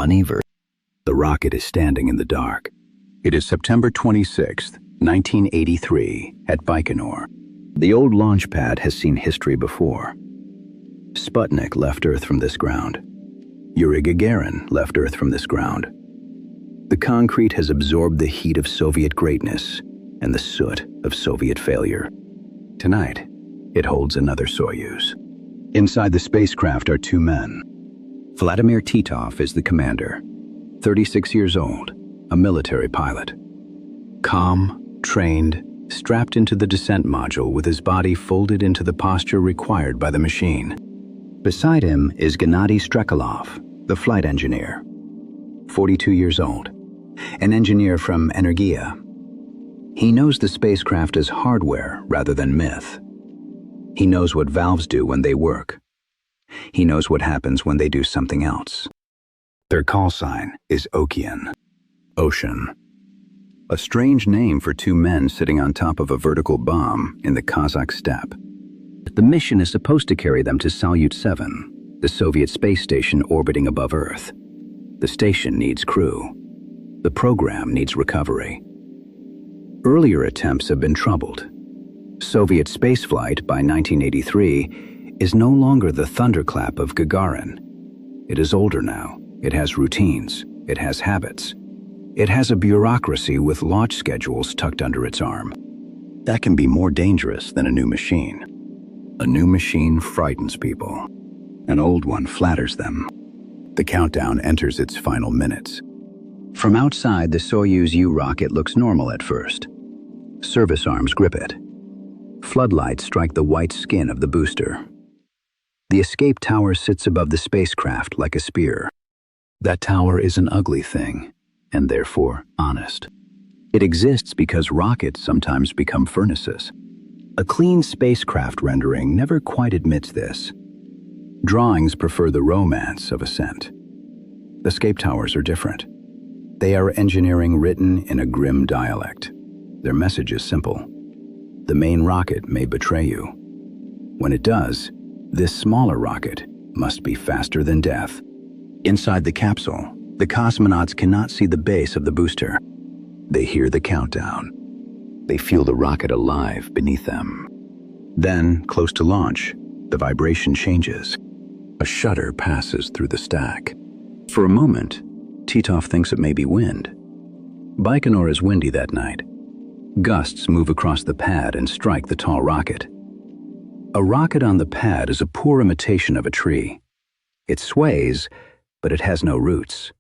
uneven. The rocket is standing in the dark. It is September 26th, 1983, at Baikonur. The old launch pad has seen history before. Sputnik left Earth from this ground. Yuri Gagarin left Earth from this ground. The concrete has absorbed the heat of Soviet greatness and the soot of Soviet failure. Tonight, it holds another Soyuz. Inside the spacecraft are two men. Vladimir Titov is the commander, 36 years old, a military pilot. Calm, trained, strapped into the descent module with his body folded into the posture required by the machine. Beside him is Gennady Strekalov, the flight engineer, 42 years old, an engineer from Energia. He knows the spacecraft as hardware rather than myth. He knows what valves do when they work. He knows what happens when they do something else. Their call sign is Okean, ocean. A strange name for two men sitting on top of a vertical bomb in the Kazakh steppe. The mission is supposed to carry them to Salyut 7, the Soviet space station orbiting above Earth. The station needs crew. The program needs recovery. Earlier attempts have been troubled. Soviet spaceflight by 1983 is no longer the thunderclap of Gagarin. It is older now. It has routines. It has habits. It has a bureaucracy with launch schedules tucked under its arm. That can be more dangerous than a new machine. A new machine frightens people. An old one flatters them. The countdown enters its final minutes. From outside, the Soyuz-U rocket looks normal at first. Service arms grip it. Floodlights strike the white skin of the booster. The escape tower sits above the spacecraft like a spear. That tower is an ugly thing, and therefore honest. It exists because rockets sometimes become furnaces. A clean spacecraft rendering never quite admits this. Drawings prefer the romance of ascent. Escape towers are different. They are engineering written in a grim dialect. Their message is simple. The main rocket may betray you. When it does, this smaller rocket must be faster than death. Inside the capsule, the cosmonauts cannot see the base of the booster. They hear the countdown. They feel the rocket alive beneath them. Then, close to launch, the vibration changes. A shudder passes through the stack. For a moment, Titov thinks it may be wind. Baikonur is windy that night. Gusts move across the pad and strike the tall rocket. A rocket on the pad is a poor imitation of a tree. It sways, but it has no roots.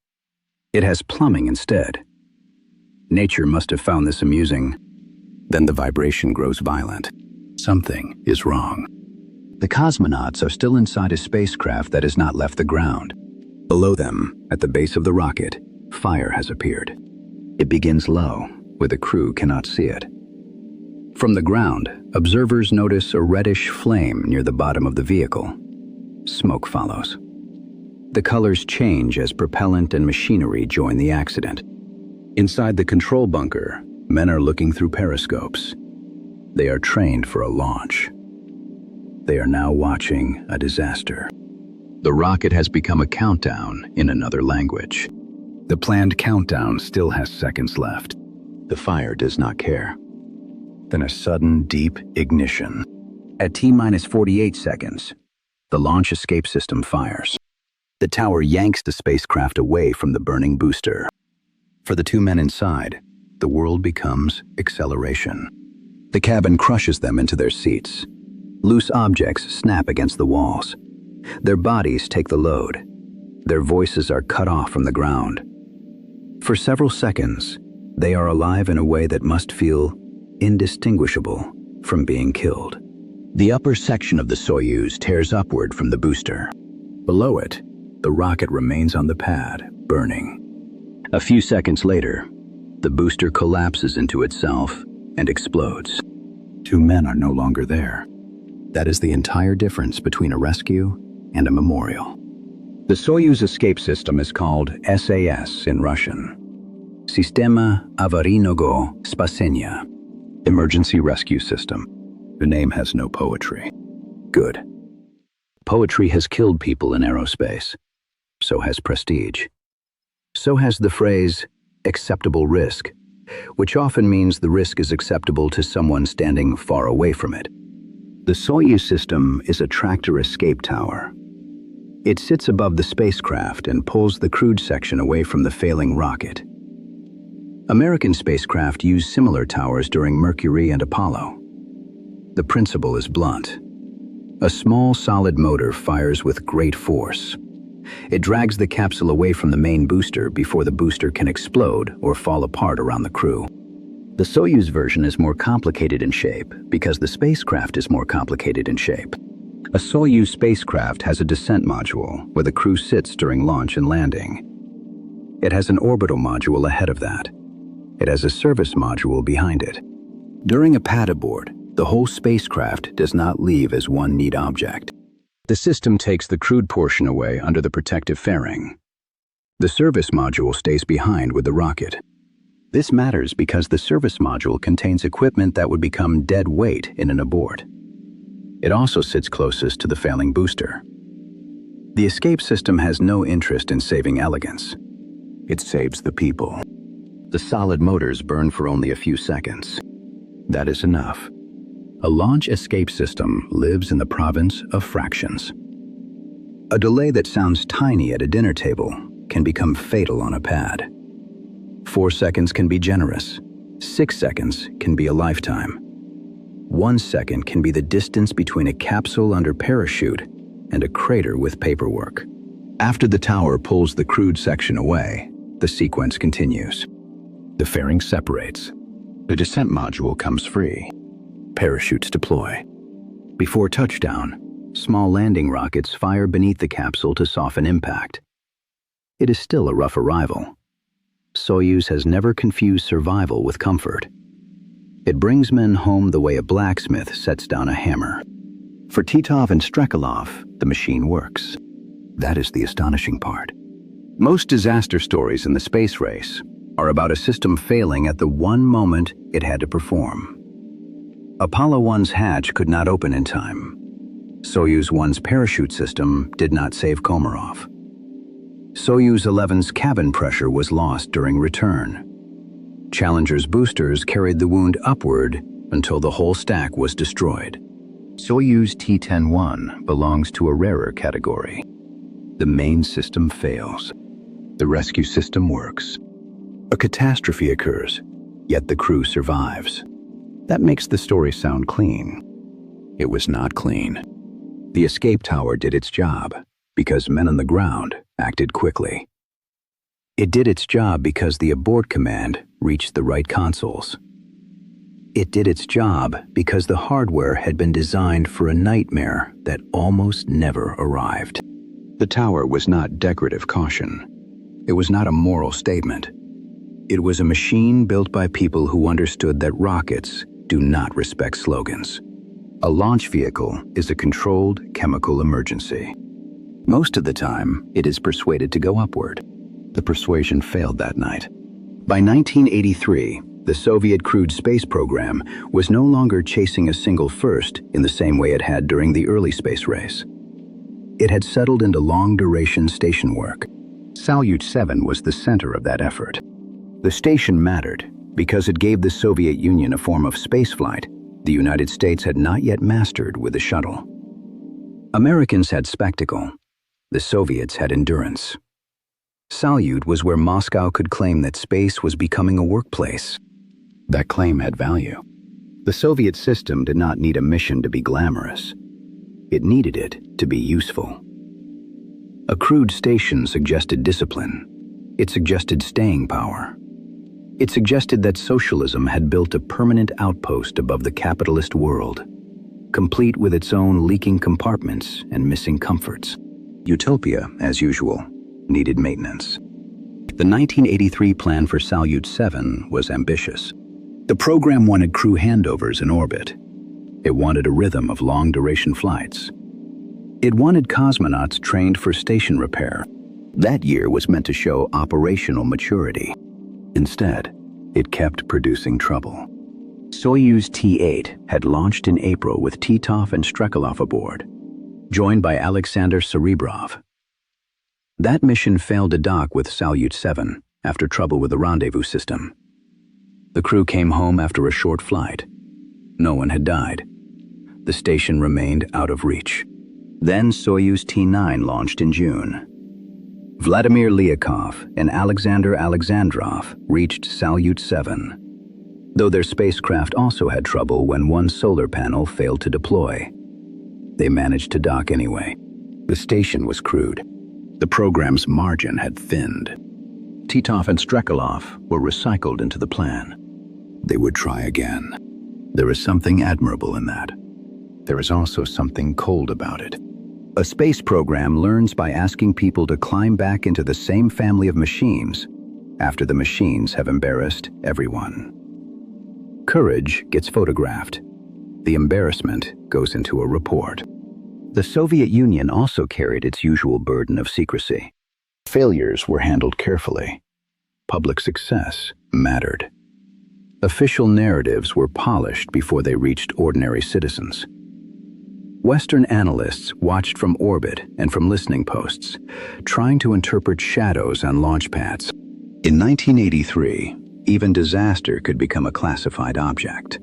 It has plumbing instead. Nature must have found this amusing. Then the vibration grows violent. Something is wrong. The cosmonauts are still inside a spacecraft that has not left the ground. Below them, at the base of the rocket, fire has appeared. It begins low, where the crew cannot see it. From the ground, observers notice a reddish flame near the bottom of the vehicle. Smoke follows. The colors change as propellant and machinery join the accident. Inside the control bunker, men are looking through periscopes. They are trained for a launch. They are now watching a disaster. The rocket has become a countdown in another language. The planned countdown still has seconds left. The fire does not care. Then a sudden, deep ignition. At T-minus 48 seconds, the launch escape system fires. The tower yanks the spacecraft away from the burning booster. For the two men inside, the world becomes acceleration. The cabin crushes them into their seats. Loose objects snap against the walls. Their bodies take the load. Their voices are cut off from the ground. For several seconds, they are alive in a way that must feel indistinguishable from being killed. The upper section of the Soyuz tears upward from the booster. Below it, the rocket remains on the pad, burning. A few seconds later, the booster collapses into itself and explodes. Two men are no longer there. That is the entire difference between a rescue and a memorial. The Soyuz escape system is called SAS in Russian. Sistema Avariyного Spasenia, Emergency Rescue System. The name has no poetry. Good. Poetry has killed people in aerospace. So has prestige. So has the phrase, acceptable risk, which often means the risk is acceptable to someone standing far away from it. The Soyuz system is a tractor escape tower. It sits above the spacecraft and pulls the crewed section away from the failing rocket. American spacecraft use similar towers during Mercury and Apollo. The principle is blunt. A small solid motor fires with great force. It drags the capsule away from the main booster before the booster can explode or fall apart around the crew. The Soyuz version is more complicated in shape because the spacecraft is more complicated in shape. A Soyuz spacecraft has a descent module where the crew sits during launch and landing. It has an orbital module ahead of that. It has a service module behind it. During a pad abort, the whole spacecraft does not leave as one neat object. The system takes the crewed portion away under the protective fairing. The service module stays behind with the rocket. This matters because the service module contains equipment that would become dead weight in an abort. It also sits closest to the failing booster. The escape system has no interest in saving elegance. It saves the people. The solid motors burn for only a few seconds. That is enough. A launch escape system lives in the province of fractions. A delay that sounds tiny at a dinner table can become fatal on a pad. 4 seconds can be generous. 6 seconds can be a lifetime. 1 second can be the distance between a capsule under parachute and a crater with paperwork. After the tower pulls the crewed section away, the sequence continues. The fairing separates. The descent module comes free. Parachutes deploy. Before touchdown, small landing rockets fire beneath the capsule to soften impact. It is still a rough arrival. Soyuz has never confused survival with comfort. It brings men home the way a blacksmith sets down a hammer. For Titov and Strekalov, the machine works. That is the astonishing part. Most disaster stories in the space race are about a system failing at the one moment it had to perform. Apollo 1's hatch could not open in time. Soyuz 1's parachute system did not save Komarov. Soyuz 11's cabin pressure was lost during return. Challenger's boosters carried the wound upward until the whole stack was destroyed. Soyuz T-10-1 belongs to a rarer category. The main system fails. The rescue system works. A catastrophe occurs, yet the crew survives. That makes the story sound clean. It was not clean. The escape tower did its job because men on the ground acted quickly. It did its job because the abort command reached the right consoles. It did its job because the hardware had been designed for a nightmare that almost never arrived. The tower was not decorative caution. It was not a moral statement. It was a machine built by people who understood that rockets do not respect slogans. A launch vehicle is a controlled chemical emergency. Most of the time, it is persuaded to go upward. The persuasion failed that night. By 1983, the Soviet crewed space program was no longer chasing a single first in the same way it had during the early space race. It had settled into long-duration station work. Salyut 7 was the center of that effort. The station mattered because it gave the Soviet Union a form of spaceflight the United States had not yet mastered with the shuttle. Americans had spectacle. The Soviets had endurance. Salyut was where Moscow could claim that space was becoming a workplace. That claim had value. The Soviet system did not need a mission to be glamorous. It needed it to be useful. A crewed station suggested discipline. It suggested staying power. It suggested that socialism had built a permanent outpost above the capitalist world, complete with its own leaking compartments and missing comforts. Utopia, as usual, needed maintenance. The 1983 plan for Salyut 7 was ambitious. The program wanted crew handovers in orbit. It wanted a rhythm of long-duration flights. It wanted cosmonauts trained for station repair. That year was meant to show operational maturity. Instead, it kept producing trouble. Soyuz T-8 had launched in April with Titov and Strekalov aboard, joined by Alexander Serebrov. That mission failed to dock with Salyut 7 after trouble with the rendezvous system. The crew came home after a short flight. No one had died. The station remained out of reach. Then Soyuz T9 launched in June. Vladimir and Alexander Alexandrov reached Salyut 7, though their spacecraft also had trouble when one solar panel failed to deploy. They managed to dock anyway. The station was crude. The program's margin had thinned. Titov and Strekalov were recycled into the plan. They would try again. There is something admirable in that. There is also something cold about it. A space program learns by asking people to climb back into the same family of machines after the machines have embarrassed everyone. Courage gets photographed. The embarrassment goes into a report. The Soviet Union also carried its usual burden of secrecy. Failures were handled carefully. Public success mattered. Official narratives were polished before they reached ordinary citizens. Western analysts watched from orbit and from listening posts, trying to interpret shadows on launch pads. In 1983, even disaster could become a classified object.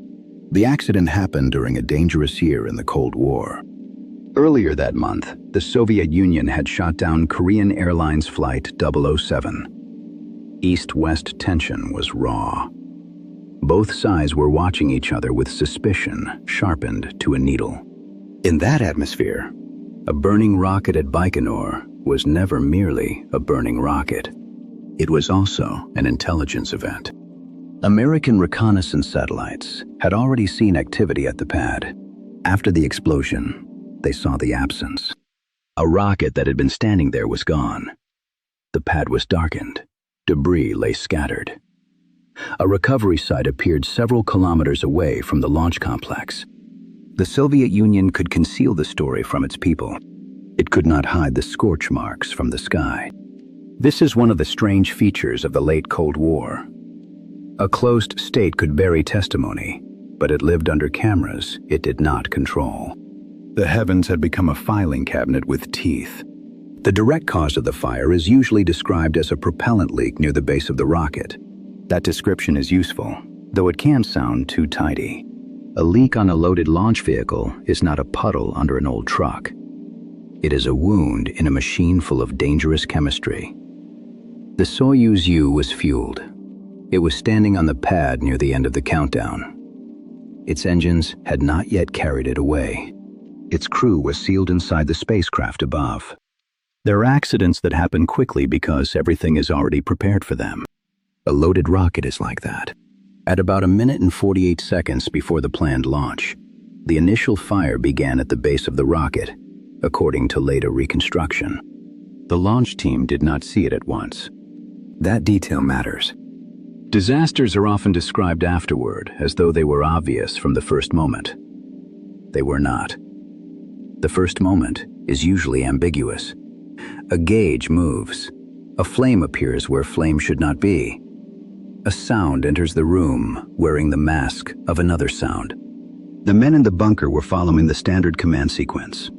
The accident happened during a dangerous year in the Cold War. Earlier that month, the Soviet Union had shot down Korean Airlines Flight 007. East-West tension was raw. Both sides were watching each other with suspicion sharpened to a needle. In that atmosphere, a burning rocket at Baikonur was never merely a burning rocket. It was also an intelligence event. American reconnaissance satellites had already seen activity at the pad. After the explosion, they saw the absence. A rocket that had been standing there was gone. The pad was darkened. Debris lay scattered. A recovery site appeared several kilometers away from the launch complex. The Soviet Union could conceal the story from its people. It could not hide the scorch marks from the sky. This is one of the strange features of the late Cold War. A closed state could bury testimony, but it lived under cameras it did not control. The heavens had become a filing cabinet with teeth. The direct cause of the fire is usually described as a propellant leak near the base of the rocket. That description is useful, though it can sound too tidy. A leak on a loaded launch vehicle is not a puddle under an old truck. It is a wound in a machine full of dangerous chemistry. The Soyuz-U was fueled. It was standing on the pad near the end of the countdown. Its engines had not yet carried it away. Its crew was sealed inside the spacecraft above. There are accidents that happen quickly because everything is already prepared for them. A loaded rocket is like that. At about 1 minute and 48 seconds before the planned launch, the initial fire began at the base of the rocket, according to later reconstruction. The launch team did not see it at once. That detail matters. Disasters are often described afterward as though they were obvious from the first moment. They were not. The first moment is usually ambiguous. A gauge moves. A flame appears where flame should not be. A sound enters the room wearing the mask of another sound. The men in the bunker were following the standard command sequence.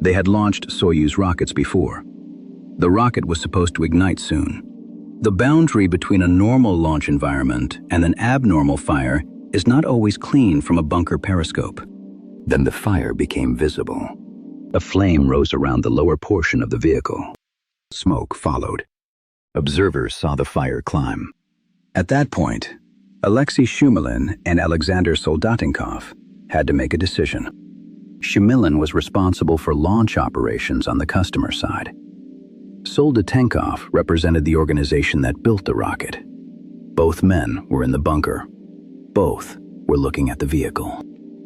They had launched Soyuz rockets before. The rocket was supposed to ignite soon. The boundary between a normal launch environment and an abnormal fire is not always clean from a bunker periscope. Then the fire became visible. A flame rose around the lower portion of the vehicle. Smoke followed. Observers saw the fire climb. At that point, Alexei Shumilin and Alexander Soldatenkov had to make a decision. Shumilin was responsible for launch operations on the customer side. Soldatenkov represented the organization that built the rocket. Both men were in the bunker. Both were looking at the vehicle.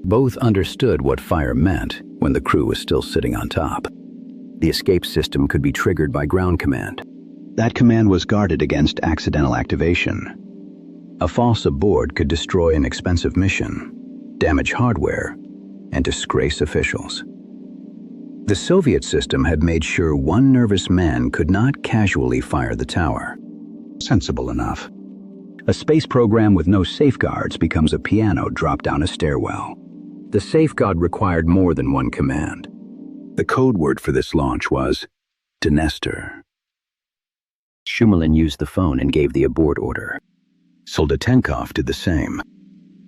Both understood what fire meant when the crew was still sitting on top. The escape system could be triggered by ground command. That command was guarded against accidental activation. A false abort could destroy an expensive mission, damage hardware, and disgrace officials. The Soviet system had made sure one nervous man could not casually fire the tower. Sensible enough. A space program with no safeguards becomes a piano dropped down a stairwell. The safeguard required more than one command. The code word for this launch was Dnestr. Shumelin used the phone and gave the abort order. Soldatenkov did the same.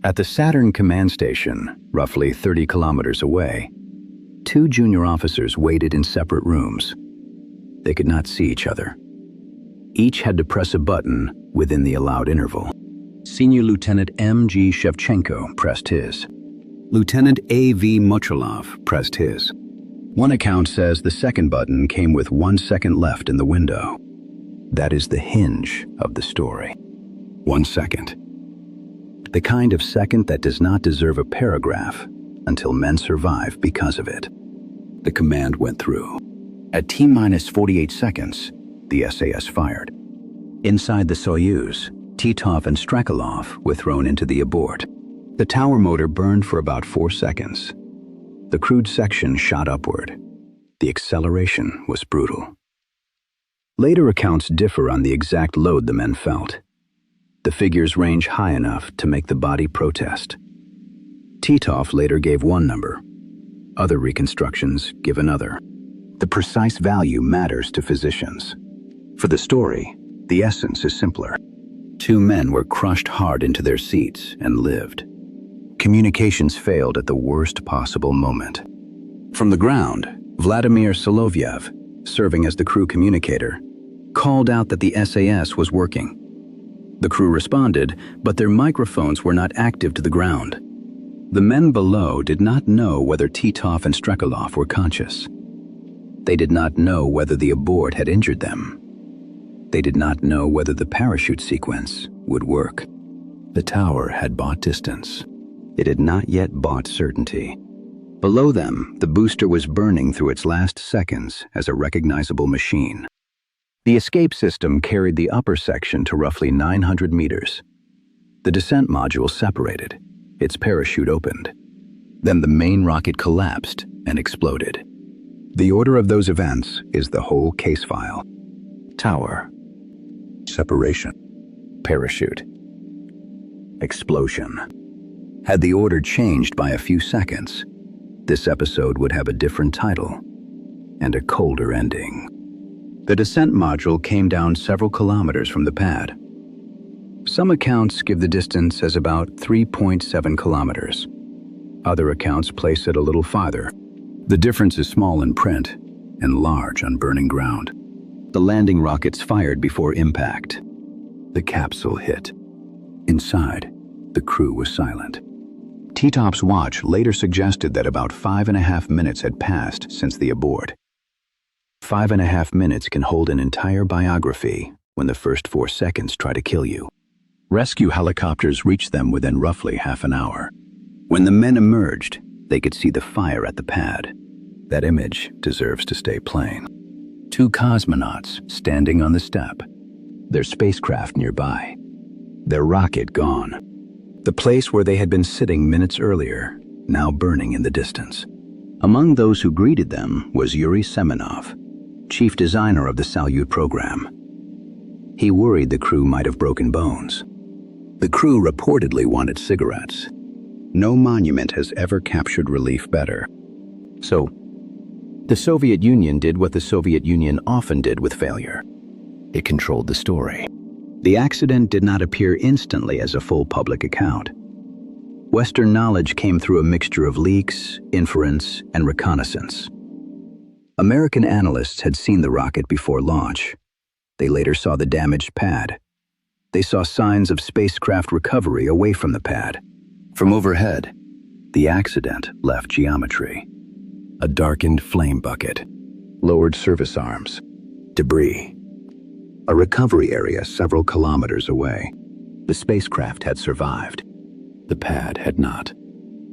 At the Saturn command station, roughly 30 kilometers away, two junior officers waited in separate rooms. They could not see each other. Each had to press a button within the allowed interval. Senior Lieutenant M.G. Shevchenko pressed his. Lieutenant A.V. Mocholov pressed his. One account says the second button came with 1 second left in the window. That is the hinge of the story. 1 second. The kind of second that does not deserve a paragraph until men survive because of it. The command went through. At T-minus 48 seconds, the SAS fired. Inside the Soyuz, Titov and Strekalov were thrown into the abort. The tower motor burned for about 4 seconds. The crewed section shot upward. The acceleration was brutal. Later accounts differ on the exact load the men felt. The figures range high enough to make the body protest. Titov later gave one number. Other reconstructions give another. The precise value matters to physicians. For the story, the essence is simpler. Two men were crushed hard into their seats and lived. Communications failed at the worst possible moment. From the ground, Vladimir Solovyev, serving as the crew communicator, called out that the SAS was working. The crew responded, but their microphones were not active to the ground. The men below did not know whether Titov and Strekalov were conscious. They did not know whether the abort had injured them. They did not know whether the parachute sequence would work. The tower had bought distance. It had not yet bought certainty. Below them, the booster was burning through its last seconds as a recognizable machine. The escape system carried the upper section to roughly 900 meters. The descent module separated. Its parachute opened. Then the main rocket collapsed and exploded. The order of those events is the whole case file. Tower. Separation. Parachute. Explosion. Had the order changed by a few seconds, this episode would have a different title and a colder ending. The descent module came down several kilometers from the pad. Some accounts give the distance as about 3.7 kilometers. Other accounts place it a little farther. The difference is small in print and large on burning ground. The landing rockets fired before impact. The capsule hit. Inside, the crew was silent. Titov's watch later suggested that about 5.5 minutes had passed since the abort. 5.5 minutes can hold an entire biography when the first 4 seconds try to kill you. Rescue helicopters reached them within roughly half an hour. When the men emerged, they could see the fire at the pad. That image deserves to stay plain. Two cosmonauts standing on the step. Their spacecraft nearby. Their rocket gone. The place where they had been sitting minutes earlier, now burning in the distance. Among those who greeted them was Yuri Semenov, chief designer of the Salyut program. He worried the crew might have broken bones. The crew reportedly wanted cigarettes. No monument has ever captured relief better. So, the Soviet Union did what the Soviet Union often did with failure. It controlled the story. The accident did not appear instantly as a full public account. Western knowledge came through a mixture of leaks, inference, and reconnaissance. American analysts had seen the rocket before launch. They later saw the damaged pad. They saw signs of spacecraft recovery away from the pad. From overhead, the accident left geometry. A darkened flame bucket, lowered service arms, debris. A recovery area several kilometers away. The spacecraft had survived. The pad had not.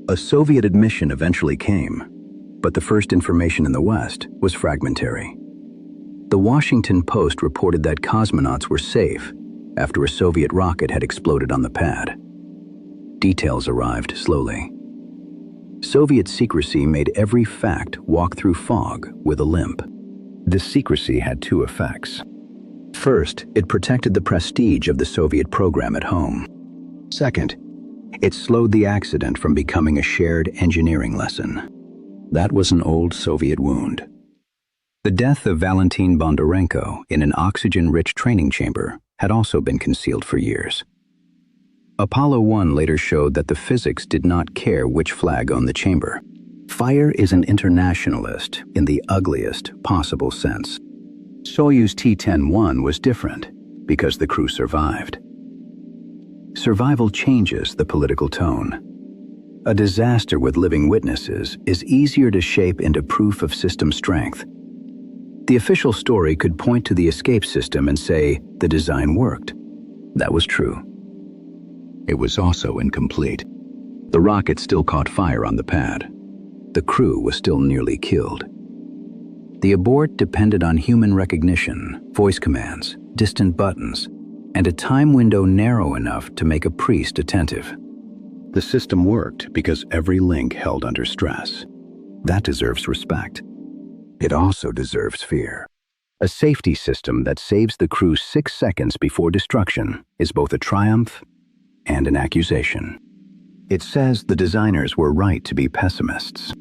A Soviet admission eventually came, but the first information in the West was fragmentary. The Washington Post reported that cosmonauts were safe after a Soviet rocket had exploded on the pad. Details arrived slowly. Soviet secrecy made every fact walk through fog with a limp. This secrecy had two effects. First, it protected the prestige of the Soviet program at home. Second, it slowed the accident from becoming a shared engineering lesson. That was an old Soviet wound. The death of Valentin Bondarenko in an oxygen-rich training chamber had also been concealed for years. Apollo 1 later showed that the physics did not care which flag owned the chamber. Fire is an internationalist in the ugliest possible sense. Soyuz T-10-1 was different because the crew survived. Survival changes the political tone. A disaster with living witnesses is easier to shape into proof of system strength. The official story could point to the escape system and say the design worked. That was true. It was also incomplete. The rocket still caught fire on the pad. The crew was still nearly killed. The abort depended on human recognition, voice commands, distant buttons, and a time window narrow enough to make a priest attentive. The system worked because every link held under stress. That deserves respect. It also deserves fear. A safety system that saves the crew 6 seconds before destruction is both a triumph and an accusation. It says the designers were right to be pessimists.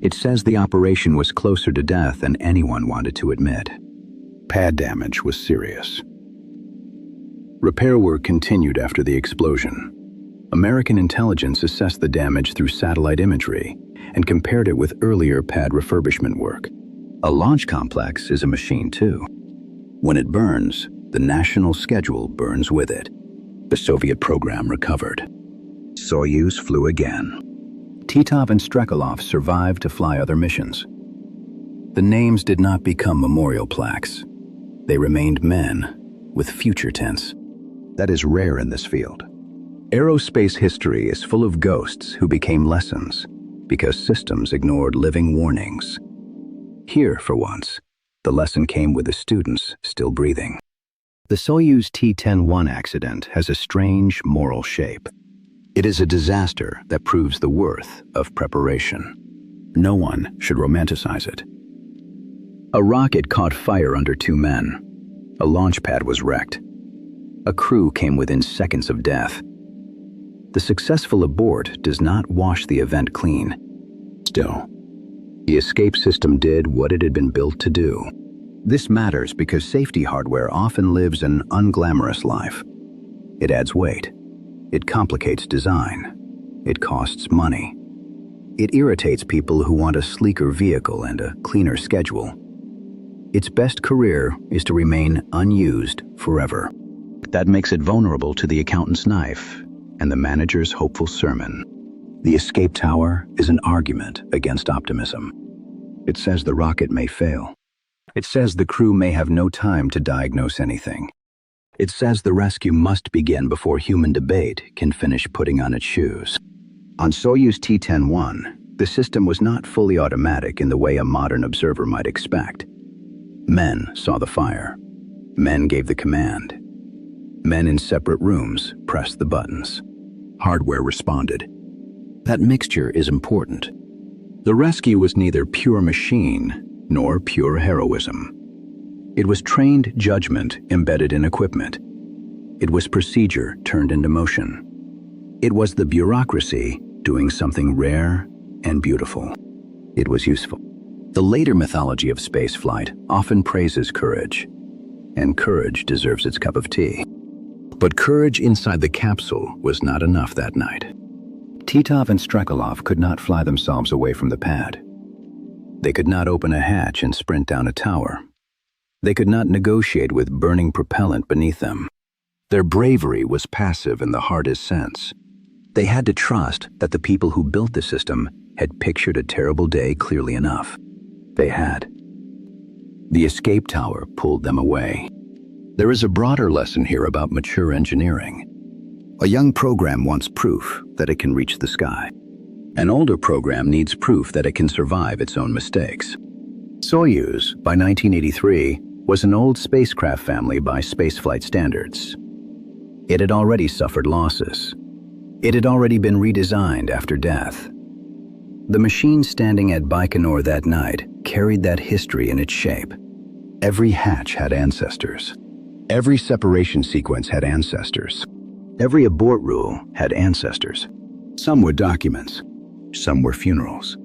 It says the operation was closer to death than anyone wanted to admit. Pad damage was serious. Repair work continued after the explosion. American intelligence assessed the damage through satellite imagery and compared it with earlier pad refurbishment work. A launch complex is a machine too. When it burns, the national schedule burns with it. The Soviet program recovered. Soyuz flew again. Titov and Strekalov survived to fly other missions. The names did not become memorial plaques. They remained men with future tense. That is rare in this field. Aerospace history is full of ghosts who became lessons because systems ignored living warnings. Here, for once, the lesson came with the students still breathing. The Soyuz T-10-1 accident has a strange moral shape. It is a disaster that proves the worth of preparation. No one should romanticize it. A rocket caught fire under 2 men. A launch pad was wrecked. A crew came within seconds of death. The successful abort does not wash the event clean. Still, the escape system did what it had been built to do. This matters because safety hardware often lives an unglamorous life. It adds weight. It complicates design. It costs money. It irritates people who want a sleeker vehicle and a cleaner schedule. Its best career is to remain unused forever. That makes it vulnerable to the accountant's knife and the manager's hopeful sermon. The escape tower is an argument against optimism. It says the rocket may fail. It says the crew may have no time to diagnose anything. It says the rescue must begin before human debate can finish putting on its shoes. On Soyuz T-10-1, the system was not fully automatic in the way a modern observer might expect. Men saw the fire. Men gave the command. Men in separate rooms pressed the buttons. Hardware responded. That mixture is important. The rescue was neither pure machine nor pure heroism. It was trained judgment embedded in equipment. It was procedure turned into motion. It was the bureaucracy doing something rare and beautiful. It was useful. The later mythology of spaceflight often praises courage, and courage deserves its cup of tea. But courage inside the capsule was not enough that night. Titov and Strekalov could not fly themselves away from the pad. They could not open a hatch and sprint down a tower. They could not negotiate with burning propellant beneath them. Their bravery was passive in the hardest sense. They had to trust that the people who built the system had pictured a terrible day clearly enough. They had. The escape tower pulled them away. There is a broader lesson here about mature engineering. A young program wants proof that it can reach the sky. An older program needs proof that it can survive its own mistakes. Soyuz, by 1983, was an old spacecraft family by spaceflight standards. It had already suffered losses. It had already been redesigned after death. The machine standing at Baikonur that night carried that history in its shape. Every hatch had ancestors. Every separation sequence had ancestors. Every abort rule had ancestors. Some were documents. Some were funerals.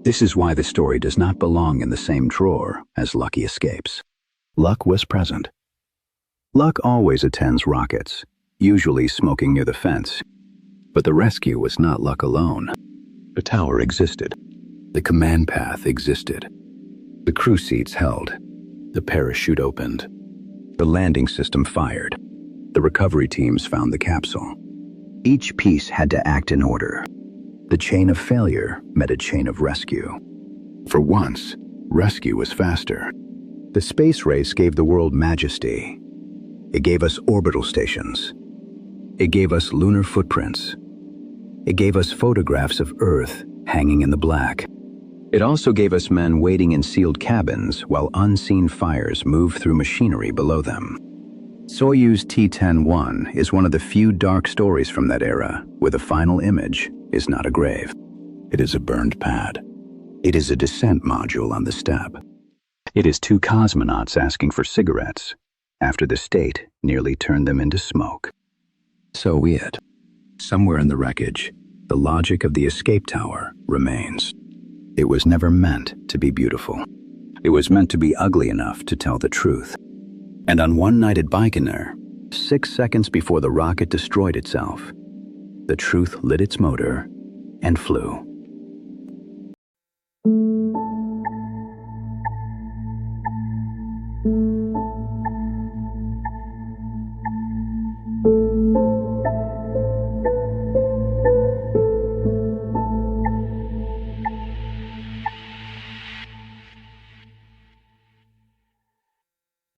This is why the story does not belong in the same drawer as Lucky Escapes. Luck was present. Luck always attends rockets, usually smoking near the fence. But the rescue was not Luck alone. The tower existed. The command path existed. The crew seats held. The parachute opened. The landing system fired. The recovery teams found the capsule. Each piece had to act in order. The chain of failure met a chain of rescue. For once, rescue was faster. The space race gave the world majesty. It gave us orbital stations. It gave us lunar footprints. It gave us photographs of Earth hanging in the black. It also gave us men waiting in sealed cabins while unseen fires moved through machinery below them. Soyuz T-10-1 is one of the few dark stories from that era where the final image is not a grave. It is a burned pad. It is a descent module on the step. It is two cosmonauts asking for cigarettes after the state nearly turned them into smoke. Soviet. Somewhere in the wreckage, the logic of the escape tower remains. It was never meant to be beautiful. It was meant to be ugly enough to tell the truth. And on one night at Baikonur, 6 seconds before the rocket destroyed itself, the truth lit its motor and flew.